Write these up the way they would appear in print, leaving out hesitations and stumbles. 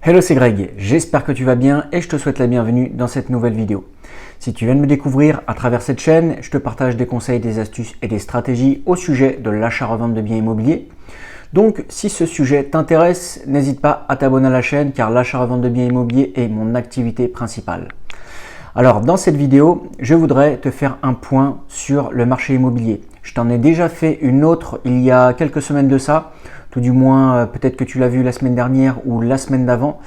Hello, c'est Greg, j'espère que tu vas bien et je te souhaite la bienvenue dans cette nouvelle vidéo. Si tu viens de me découvrir à travers cette chaîne, je te partage des conseils, des astuces et des stratégies au sujet de l'achat-revente de biens immobiliers. Donc si ce sujet t'intéresse, n'hésite pas à t'abonner à la chaîne car l'achat-revente de biens immobiliers est mon activité principale. Alors dans cette vidéo, je voudrais te faire un point sur le marché immobilier. Je t'en ai déjà fait une autre il y a quelques semaines de ça, tout du moins peut-être que tu l'as vu la semaine dernière ou la semaine d'avant.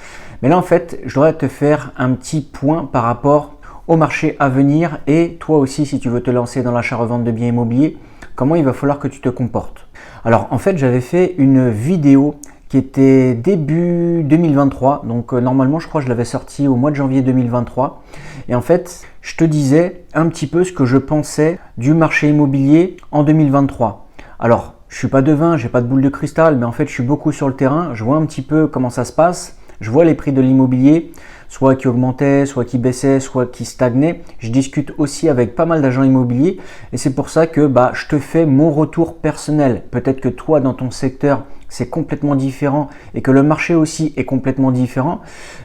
Mais là en fait, je voudrais te faire un petit point par rapport au marché à venir et toi aussi si tu veux te lancer dans l'achat-revente de biens immobiliers, comment il va falloir que tu te comportes. Alors en fait, j'avais fait une vidéo qui était début 2023, donc normalement je crois que je l'avais sorti au mois de janvier 2023 et en fait je te disais un petit peu ce que je pensais du marché immobilier en 2023. Alors je suis pas devin, j'ai pas de boule de cristal, mais en fait je suis beaucoup sur le terrain, je vois un petit peu comment ça se passe, je vois les prix de l'immobilier, soit qui augmentaient, soit qui baissaient, soit qui stagnaient. Je discute aussi avec pas mal d'agents immobiliers et c'est pour ça que je te fais mon retour personnel. Peut-être que toi dans ton secteur c'est complètement différent et que le marché aussi est complètement différent.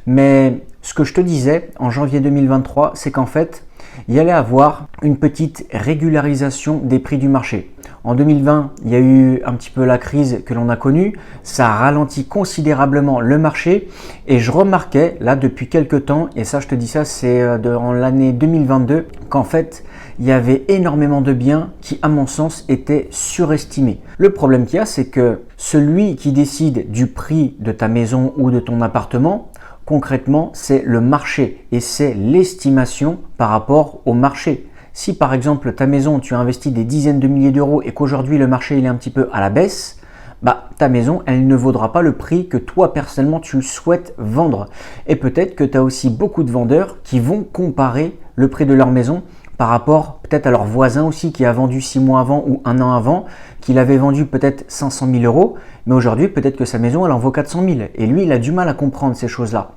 Mais ce que je te disais en janvier 2023, c'est qu'en fait, il y allait avoir une petite régularisation des prix du marché. En 2020, il y a eu un petit peu la crise que l'on a connue. Ça a ralenti considérablement le marché et je remarquais là depuis quelques temps, et ça je te dis ça c'est dans l'année 2022, qu'en fait il y avait énormément de biens qui à mon sens étaient surestimés. Le problème qu'il y a, c'est que celui qui décide du prix de ta maison ou de ton appartement, concrètement, c'est le marché et c'est l'estimation par rapport au marché. Si par exemple ta maison, tu as investi des dizaines de milliers d'euros et qu'aujourd'hui le marché il est un petit peu à la baisse, ta maison elle ne vaudra pas le prix que toi personnellement tu souhaites vendre. Et peut-être que tu as aussi beaucoup de vendeurs qui vont comparer le prix de leur maison par rapport peut-être à leur voisin aussi qui a vendu 6 mois avant ou 1 an avant, qu'il avait vendu peut-être 500 000 euros, mais aujourd'hui peut-être que sa maison elle en vaut 400 000 et lui il a du mal à comprendre ces choses-là.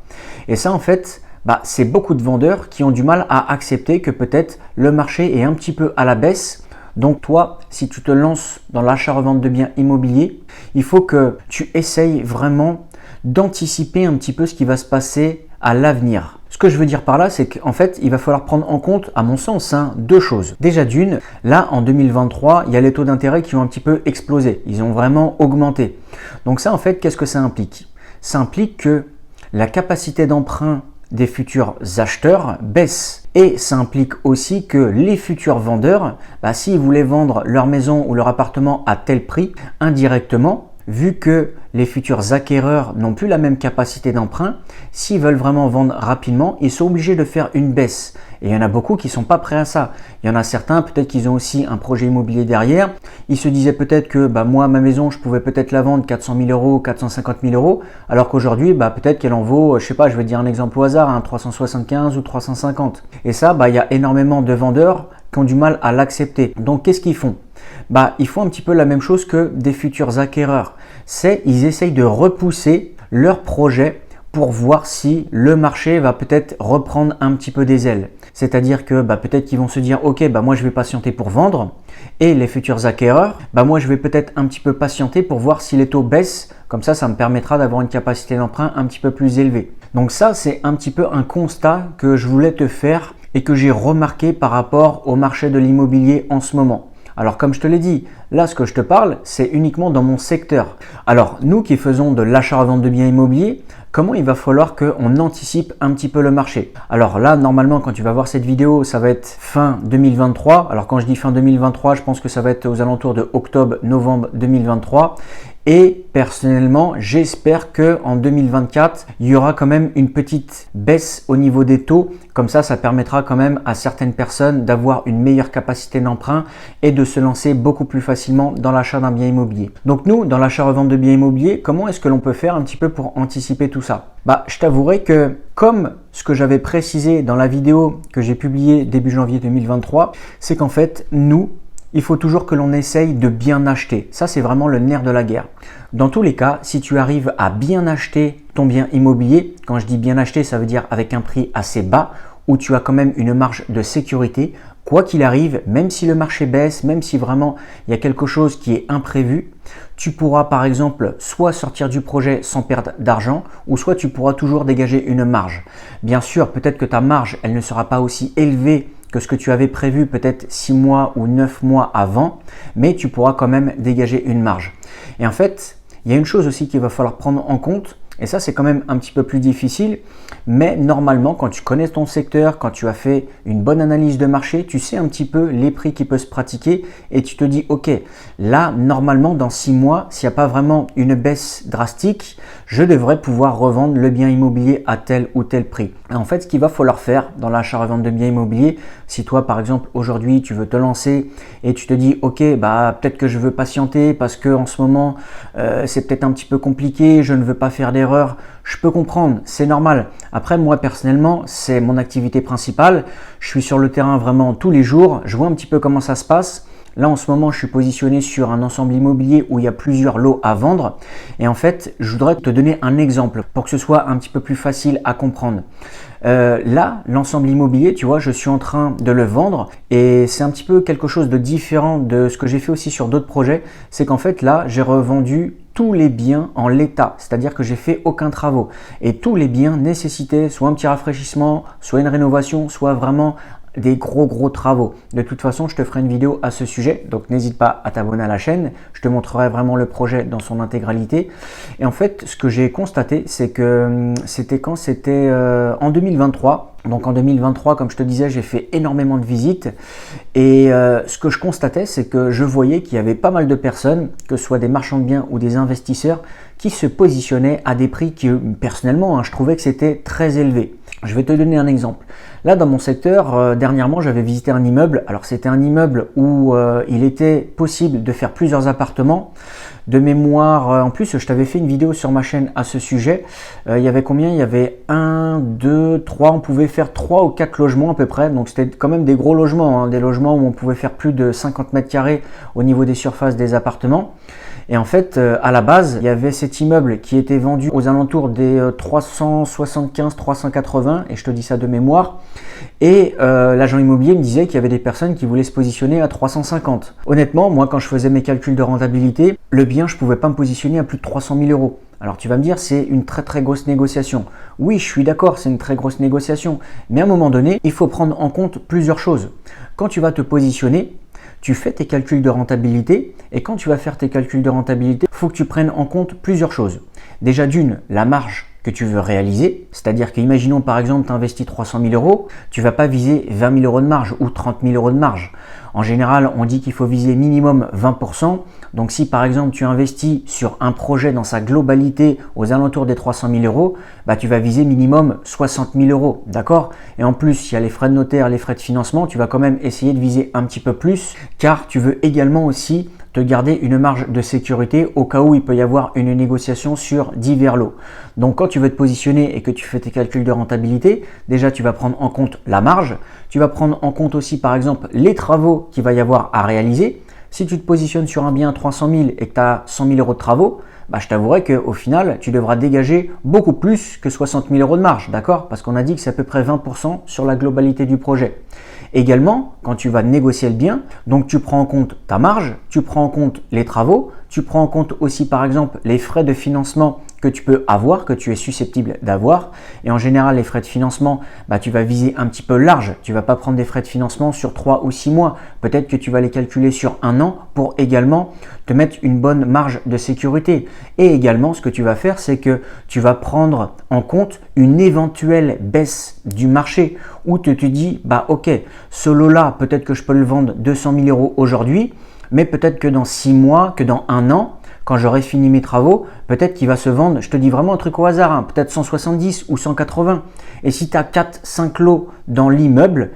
Et ça en fait, c'est beaucoup de vendeurs qui ont du mal à accepter que peut-être le marché est un petit peu à la baisse. Donc toi, si tu te lances dans l'achat-revente de biens immobiliers, il faut que tu essayes vraiment d'anticiper un petit peu ce qui va se passer à l'avenir. Ce que je veux dire par là, c'est qu'en fait, il va falloir prendre en compte, à mon sens, deux choses. Déjà d'une, là en 2023, il y a les taux d'intérêt qui ont un petit peu explosé. Ils ont vraiment augmenté. Donc ça, en fait, qu'est-ce que ça implique? Ça implique que la capacité d'emprunt des futurs acheteurs baisse. Et ça implique aussi que les futurs vendeurs, s'ils voulaient vendre leur maison ou leur appartement à tel prix, indirectement, vu que les futurs acquéreurs n'ont plus la même capacité d'emprunt, s'ils veulent vraiment vendre rapidement, ils sont obligés de faire une baisse. Et il y en a beaucoup qui ne sont pas prêts à ça. Il y en a certains, peut-être qu'ils ont aussi un projet immobilier derrière. Ils se disaient peut-être que moi, ma maison, je pouvais peut-être la vendre 400 000 euros, 450 000 euros, alors qu'aujourd'hui, peut-être qu'elle en vaut, je sais pas, je vais dire un exemple au hasard, 375 ou 350. Et ça, il y a énormément de vendeurs qui ont du mal à l'accepter. Donc, qu'est-ce qu'ils font? Ils font un petit peu la même chose que des futurs acquéreurs. Ils essayent de repousser leur projet pour voir si le marché va peut-être reprendre un petit peu des ailes. C'est-à-dire que peut-être qu'ils vont se dire ok, moi je vais patienter pour vendre, et les futurs acquéreurs, moi je vais peut-être un petit peu patienter pour voir si les taux baissent, comme ça me permettra d'avoir une capacité d'emprunt un petit peu plus élevée. Donc ça c'est un petit peu un constat que je voulais te faire et que j'ai remarqué par rapport au marché de l'immobilier en ce moment. Alors comme je te l'ai dit, là ce que je te parle, c'est uniquement dans mon secteur. Alors nous qui faisons de l'achat-revente de biens immobiliers, comment il va falloir qu'on anticipe un petit peu le marché? Alors là, normalement, quand tu vas voir cette vidéo, ça va être fin 2023. Alors quand je dis fin 2023, je pense que ça va être aux alentours de octobre-novembre 2023. Et personnellement, j'espère qu'en 2024, il y aura quand même une petite baisse au niveau des taux. Comme ça permettra quand même à certaines personnes d'avoir une meilleure capacité d'emprunt et de se lancer beaucoup plus facilement dans l'achat d'un bien immobilier. Donc nous, dans l'achat-revente de biens immobiliers, comment est-ce que l'on peut faire un petit peu pour anticiper tout ça? Je t'avouerai que comme ce que j'avais précisé dans la vidéo que j'ai publiée début janvier 2023, c'est qu'en fait, il faut toujours que l'on essaye de bien acheter. Ça, c'est vraiment le nerf de la guerre. Dans tous les cas, si tu arrives à bien acheter ton bien immobilier, quand je dis bien acheter, ça veut dire avec un prix assez bas où tu as quand même une marge de sécurité. Quoi qu'il arrive, même si le marché baisse, même si vraiment il y a quelque chose qui est imprévu, tu pourras par exemple soit sortir du projet sans perdre d'argent ou soit tu pourras toujours dégager une marge. Bien sûr, peut-être que ta marge, elle ne sera pas aussi élevée que ce que tu avais prévu peut-être 6 mois ou 9 mois avant, mais tu pourras quand même dégager une marge. Et en fait, il y a une chose aussi qu'il va falloir prendre en compte, et ça c'est quand même un petit peu plus difficile, mais normalement quand tu connais ton secteur, quand tu as fait une bonne analyse de marché, tu sais un petit peu les prix qui peuvent se pratiquer et tu te dis ok, là normalement dans 6 mois, s'il n'y a pas vraiment une baisse drastique, je devrais pouvoir revendre le bien immobilier à tel ou tel prix. Et en fait, ce qu'il va falloir faire dans l'achat-revente de biens immobiliers, si toi par exemple aujourd'hui tu veux te lancer et tu te dis ok, peut-être que je veux patienter parce que en ce moment c'est peut-être un petit peu compliqué, je ne veux pas faire d'erreur, je peux comprendre, c'est normal. Après moi personnellement, c'est mon activité principale, je suis sur le terrain vraiment tous les jours, je vois un petit peu comment ça se passe. Là, en ce moment, je suis positionné sur un ensemble immobilier où il y a plusieurs lots à vendre. Et en fait, je voudrais te donner un exemple pour que ce soit un petit peu plus facile à comprendre. Là, l'ensemble immobilier, tu vois, je suis en train de le vendre et c'est un petit peu quelque chose de différent de ce que j'ai fait aussi sur d'autres projets. C'est qu'en fait, là, j'ai revendu tous les biens en l'état, c'est-à-dire que j'ai fait aucun travaux. Et tous les biens nécessitaient soit un petit rafraîchissement, soit une rénovation, soit vraiment des gros travaux. De toute façon, je te ferai une vidéo à ce sujet, donc n'hésite pas à t'abonner à la chaîne. Je te montrerai vraiment le projet dans son intégralité. Et en fait, ce que j'ai constaté, c'est que c'était en 2023. Donc en 2023, comme je te disais, j'ai fait énormément de visites et ce que je constatais, c'est que je voyais qu'il y avait pas mal de personnes, que ce soit des marchands de biens ou des investisseurs, qui se positionnaient à des prix qui, personnellement, je trouvais que c'était très élevé. Je vais te donner un exemple. Là, dans mon secteur, dernièrement, j'avais visité un immeuble. Alors, c'était un immeuble où il était possible de faire plusieurs appartements. De mémoire, en plus, je t'avais fait une vidéo sur ma chaîne à ce sujet. Il y avait combien? Il y avait 1, 2, 3. On pouvait faire 3 ou 4 logements à peu près. Donc, c'était quand même des gros logements, des logements où on pouvait faire plus de 50 mètres carrés au niveau des surfaces des appartements. Et en fait, à la base, il y avait cet immeuble qui était vendu aux alentours des 375, 380, et je te dis ça de mémoire. Et l'agent immobilier me disait qu'il y avait des personnes qui voulaient se positionner à 350. Honnêtement, moi, quand je faisais mes calculs de rentabilité, le bien, je ne pouvais pas me positionner à plus de 300 000 euros. Alors tu vas me dire, c'est une très grosse négociation. Oui, je suis d'accord, c'est une très grosse négociation. Mais à un moment donné, il faut prendre en compte plusieurs choses. Quand tu vas te positionner, tu fais tes calculs de rentabilité et quand tu vas faire tes calculs de rentabilité, il faut que tu prennes en compte plusieurs choses. Déjà d'une, la marge que tu veux réaliser, c'est-à-dire qu'imaginons par exemple tu investis 300 000 euros, tu ne vas pas viser 20 000 euros de marge ou 30 000 euros de marge. En général, on dit qu'il faut viser minimum 20%. Donc si par exemple tu investis sur un projet dans sa globalité aux alentours des 300 000 euros, tu vas viser minimum 60 000 euros, d'accord? Et en plus, il y a les frais de notaire, les frais de financement, tu vas quand même essayer de viser un petit peu plus car tu veux également aussi te garder une marge de sécurité au cas où il peut y avoir une négociation sur divers lots. Donc quand tu veux te positionner et que tu fais tes calculs de rentabilité, déjà tu vas prendre en compte la marge, tu vas prendre en compte aussi par exemple les travaux qu'il va y avoir à réaliser. Si tu te positionnes sur un bien à 300 000 et que tu as 100 000 euros de travaux, je t'avouerai qu'au final, tu devras dégager beaucoup plus que 60 000 euros de marge, d'accord? Parce qu'on a dit que c'est à peu près 20% sur la globalité du projet. Également, quand tu vas négocier le bien, donc tu prends en compte ta marge, tu prends en compte les travaux, tu prends en compte aussi par exemple les frais de financement que tu peux avoir, que tu es susceptible d'avoir. Et en général, les frais de financement, tu vas viser un petit peu large. Tu ne vas pas prendre des frais de financement sur 3 ou 6 mois. Peut-être que tu vas les calculer sur 1 an pour également te mettre une bonne marge de sécurité. Et également, ce que tu vas faire, c'est que tu vas prendre en compte une éventuelle baisse du marché où tu te dis, ok, ce lot-là, peut-être que je peux le vendre 200 000 euros aujourd'hui, mais peut-être que dans 6 mois, que dans 1 an, quand j'aurai fini mes travaux, peut-être qu'il va se vendre, je te dis vraiment un truc au hasard, peut-être 170 ou 180. Et si tu as 4-5 lots dans l'immeuble,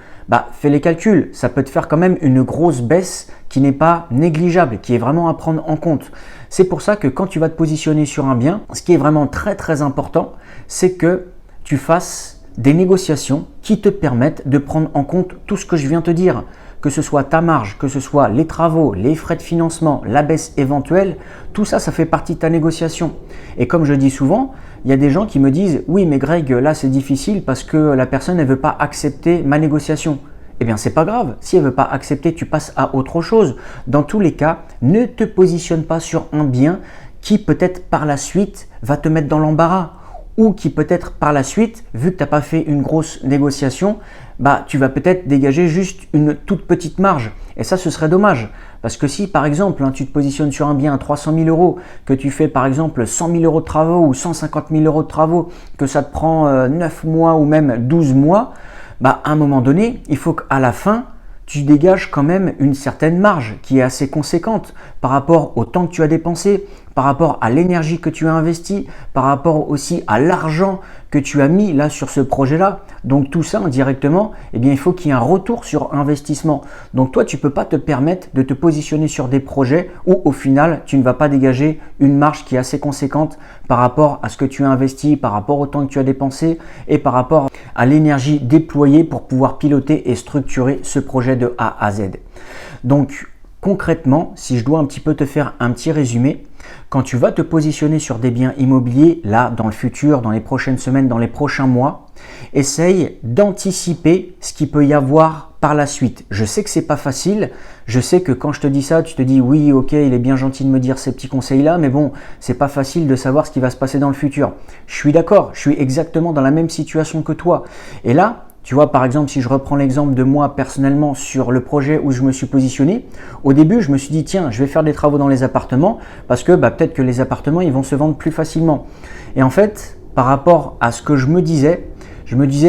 fais les calculs. Ça peut te faire quand même une grosse baisse qui n'est pas négligeable, qui est vraiment à prendre en compte. C'est pour ça que quand tu vas te positionner sur un bien, ce qui est vraiment très important, c'est que tu fasses des négociations qui te permettent de prendre en compte tout ce que je viens de te dire. Que ce soit ta marge, que ce soit les travaux, les frais de financement, la baisse éventuelle, tout ça, ça fait partie de ta négociation. Et comme je dis souvent, il y a des gens qui me disent « Oui, mais Greg, là c'est difficile parce que la personne ne veut pas accepter ma négociation. » Eh bien, c'est pas grave. Si elle veut pas accepter, tu passes à autre chose. Dans tous les cas, ne te positionne pas sur un bien qui peut-être par la suite va te mettre dans l'embarras ou qui peut-être par la suite, vu que tu n'as pas fait une grosse négociation, tu vas peut-être dégager juste une toute petite marge. Et ça, ce serait dommage. Parce que si par exemple, tu te positionnes sur un bien à 300 000 euros, que tu fais par exemple 100 000 euros de travaux ou 150 000 euros de travaux, que ça te prend 9 mois ou même 12 mois, à un moment donné, il faut qu'à la fin, tu dégages quand même une certaine marge qui est assez conséquente par rapport au temps que tu as dépensé, par rapport à l'énergie que tu as investi, par rapport aussi à l'argent que tu as mis là sur ce projet-là. Donc tout ça indirectement, il faut qu'il y ait un retour sur investissement. Donc toi, tu ne peux pas te permettre de te positionner sur des projets où au final, tu ne vas pas dégager une marge qui est assez conséquente par rapport à ce que tu as investi, par rapport au temps que tu as dépensé et par rapport à l'énergie déployée pour pouvoir piloter et structurer ce projet de A à Z. Donc concrètement, si je dois un petit peu te faire un petit résumé, quand tu vas te positionner sur des biens immobiliers, là, dans le futur, dans les prochaines semaines, dans les prochains mois, essaye d'anticiper ce qu'il peut y avoir par la suite. Je sais que c'est pas facile, je sais que quand je te dis ça, tu te dis oui, ok, il est bien gentil de me dire ces petits conseils-là, mais bon, c'est pas facile de savoir ce qui va se passer dans le futur. Je suis d'accord, je suis exactement dans la même situation que toi. Et là, tu vois, par exemple, si je reprends l'exemple de moi personnellement sur le projet où je me suis positionné, au début, je me suis dit, tiens, je vais faire des travaux dans les appartements parce que peut-être que les appartements, ils vont se vendre plus facilement. Et en fait, par rapport à ce que je me disais,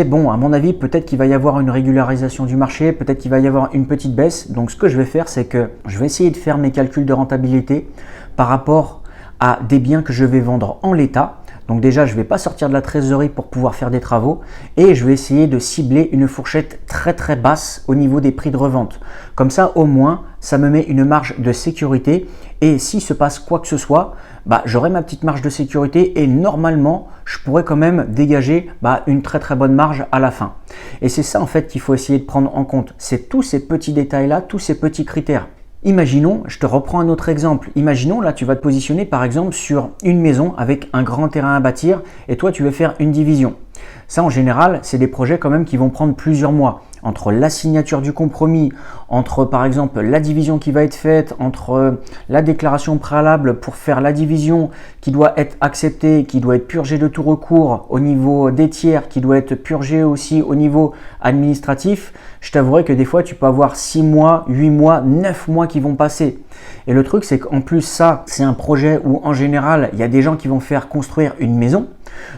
bon, à mon avis, peut-être qu'il va y avoir une régularisation du marché, peut-être qu'il va y avoir une petite baisse. Donc, ce que je vais faire, c'est que je vais essayer de faire mes calculs de rentabilité par rapport à des biens que je vais vendre en l'état. Donc déjà, je ne vais pas sortir de la trésorerie pour pouvoir faire des travaux et je vais essayer de cibler une fourchette très très basse au niveau des prix de revente. Comme ça, au moins, ça me met une marge de sécurité et s'il se passe quoi que ce soit, j'aurai ma petite marge de sécurité et normalement, je pourrais quand même dégager une très très bonne marge à la fin. Et c'est ça en fait qu'il faut essayer de prendre en compte. C'est tous ces petits détails-là, tous ces petits critères. Imaginons, je te reprends un autre exemple. Imaginons, là, tu vas te positionner par exemple sur une maison avec un grand terrain à bâtir et toi, tu veux faire une division. Ça, en général, c'est des projets quand même qui vont prendre plusieurs mois. Entre la signature du compromis, entre par exemple la division qui va être faite, entre la déclaration préalable pour faire la division qui doit être acceptée, qui doit être purgée de tout recours au niveau des tiers, qui doit être purgée aussi au niveau administratif, je t'avouerai que des fois tu peux avoir 6 mois, 8 mois, 9 mois qui vont passer. Et le truc c'est qu'en plus ça, c'est un projet où en général il y a des gens qui vont faire construire une maison.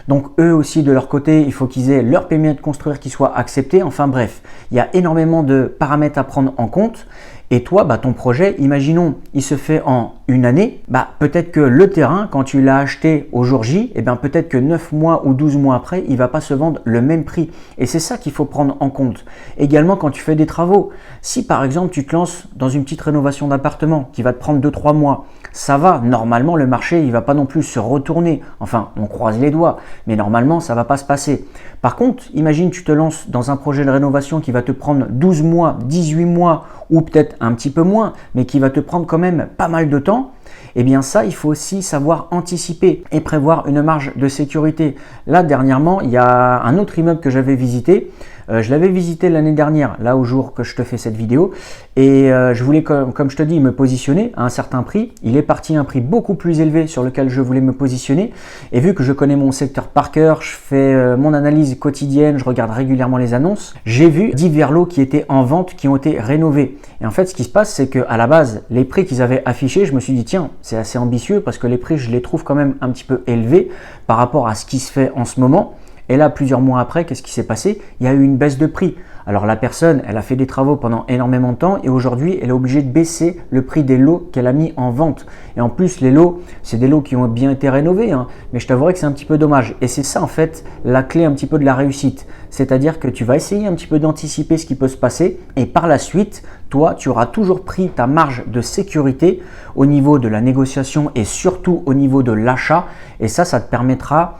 Donc eux aussi de leur côté, il faut qu'ils aient leur permis de construire qui soit accepté. Enfin bref, il y a énormément de paramètres à prendre en compte. Et toi, ton projet, imaginons, il se fait en une année, peut-être que le terrain, quand tu l'as acheté au jour J, peut-être que 9 mois ou 12 mois après, il ne va pas se vendre le même prix. Et c'est ça qu'il faut prendre en compte. Également, quand tu fais des travaux, si par exemple, tu te lances dans une petite rénovation d'appartement qui va te prendre 2-3 mois, ça va, normalement, le marché, il ne va pas non plus se retourner. Enfin, on croise les doigts, mais normalement, ça ne va pas se passer. Par contre, imagine, tu te lances dans un projet de rénovation qui va te prendre 12 mois, 18 mois ou peut-être un petit peu moins, mais qui va te prendre quand même pas mal de temps. Eh bien ça, il faut aussi savoir anticiper et prévoir une marge de sécurité. Là, dernièrement, il y a un autre immeuble que j'avais visité. Je l'avais visité l'année dernière, là au jour que je te fais cette vidéo. Et je voulais, comme je te dis, me positionner à un certain prix. Il est parti à un prix beaucoup plus élevé sur lequel je voulais me positionner. Et vu que je connais mon secteur par cœur, je fais mon analyse quotidienne, je regarde régulièrement les annonces, j'ai vu divers lots qui étaient en vente, qui ont été rénovés. Et en fait, ce qui se passe, c'est qu'à la base, les prix qu'ils avaient affichés, je me suis dit, tiens, c'est assez ambitieux parce que les prix, je les trouve quand même un petit peu élevés par rapport à ce qui se fait en ce moment. Et là, plusieurs mois après, qu'est-ce qui s'est passé? Il y a eu une baisse de prix. Alors la personne, elle a fait des travaux pendant énormément de temps et aujourd'hui, elle est obligée de baisser le prix des lots qu'elle a mis en vente. Et en plus, les lots, c'est des lots qui ont bien été rénovés, mais je t'avouerai que c'est un petit peu dommage. Et c'est ça, en fait, la clé un petit peu de la réussite. C'est-à-dire que tu vas essayer un petit peu d'anticiper ce qui peut se passer et par la suite, toi, tu auras toujours pris ta marge de sécurité au niveau de la négociation et surtout au niveau de l'achat. Et ça te permettra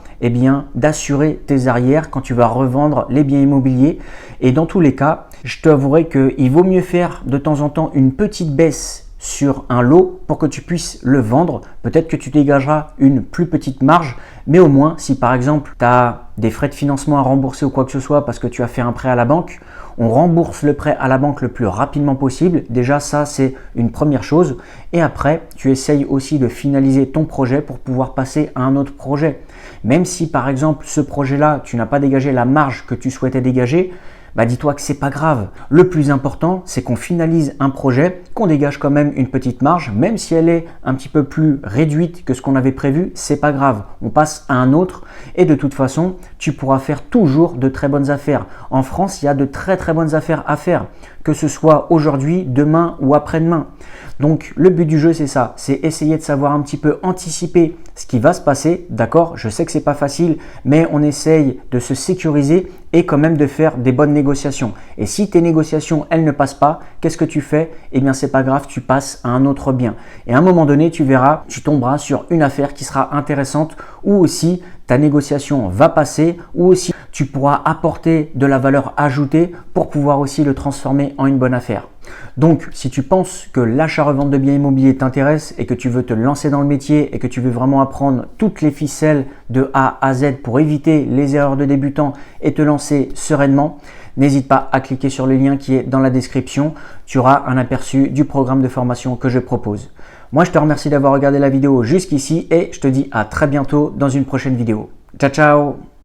d'assurer tes arrières quand tu vas revendre les biens immobiliers. Et dans tous les cas, je t'avouerai qu'il vaut mieux faire de temps en temps une petite baisse sur un lot pour que tu puisses le vendre. Peut-être que tu dégageras une plus petite marge, mais au moins si par exemple tu as des frais de financement à rembourser ou quoi que ce soit parce que tu as fait un prêt à la banque, on rembourse le prêt à la banque le plus rapidement possible. Déjà ça c'est une première chose, et après tu essayes aussi de finaliser ton projet pour pouvoir passer à un autre projet. Même si par exemple ce projet-là tu n'as pas dégagé la marge que tu souhaitais dégager, dis-toi que c'est pas grave. Le plus important, c'est qu'on finalise un projet, qu'on dégage quand même une petite marge, même si elle est un petit peu plus réduite que ce qu'on avait prévu, c'est pas grave. On passe à un autre et de toute façon, tu pourras faire toujours de très bonnes affaires. En France, il y a de très très bonnes affaires à faire, que ce soit aujourd'hui, demain ou après-demain. Donc le but du jeu, c'est ça, c'est essayer de savoir un petit peu anticiper ce qui va se passer. D'accord, je sais que c'est pas facile, mais on essaye de se sécuriser et quand même de faire des bonnes négociations. Et si tes négociations, elles ne passent pas, qu'est-ce que tu fais? Eh bien, c'est pas grave, tu passes à un autre bien. Et à un moment donné, tu verras, tu tomberas sur une affaire qui sera intéressante, ou aussi ta négociation va passer, ou aussi tu pourras apporter de la valeur ajoutée pour pouvoir aussi le transformer en une bonne affaire. Donc, si tu penses que l'achat-revente de biens immobiliers t'intéresse et que tu veux te lancer dans le métier et que tu veux vraiment apprendre toutes les ficelles de A à Z pour éviter les erreurs de débutants et te lancer sereinement, n'hésite pas à cliquer sur le lien qui est dans la description. Tu auras un aperçu du programme de formation que je propose. Moi, je te remercie d'avoir regardé la vidéo jusqu'ici et je te dis à très bientôt dans une prochaine vidéo. Ciao, ciao!